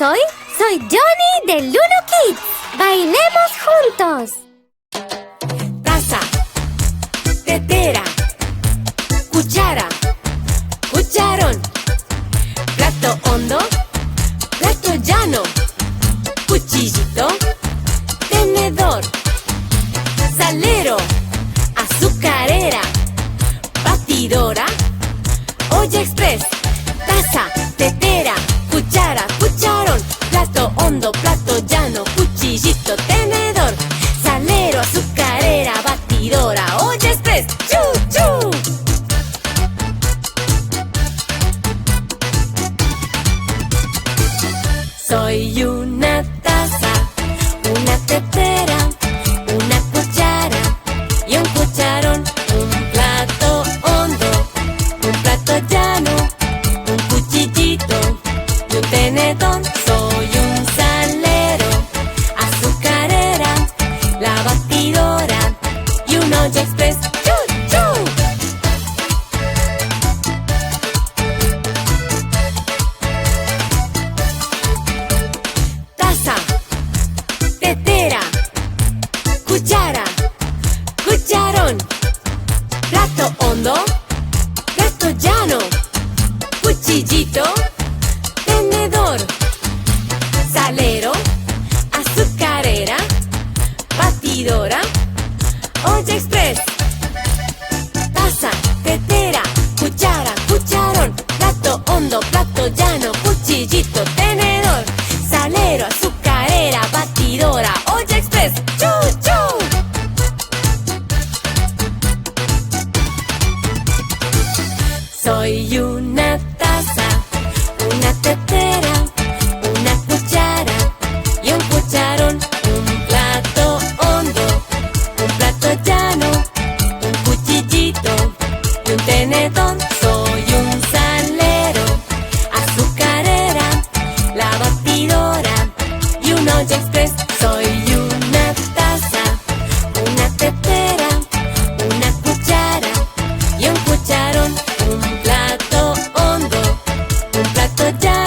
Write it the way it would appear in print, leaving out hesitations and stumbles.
Soy Johnny de Lulu Kids. ¡Bailemos juntos! Taza, tetera, cuchara, cucharón, plato hondo, plato llano, cuchillito, tenedor, salero, azucarera, batidora, olla express. Taza, tetera, cuchara, cucharón, plato hondo, plato llano, cuchillito, tenedor, salero, azucarera, batidora, olla express. ¡Chu, chu! Soy una taza, una tetera, una cuchara y un cucharón, un plato hondo, un plato llano, un cuchillito y un tenedor. Soy un salero, azucarera, la batidora y una olla express. ¡Chu, chu! Taza, tetera, cuchara, cucharón, plato hondo, plato llano, cuchillito, tenedor, salero, azucarera, batidora, olla express. Taza, tetera, cuchara, cucharón, plato hondo, plato llano, cuchillito, tenedor, salero, azucarera, batidora, olla express. ¡Chu, chu! Soy una taza, una tetera, una cuchara y un cucharón, un plato hondo, un plato llano, un cuchillito y un tenedor. Soy un salero, azucarera, la batidora y una olla express. Soy una taza, una tetera, una cuchara y un cucharón, un plato hondo, un plato llano.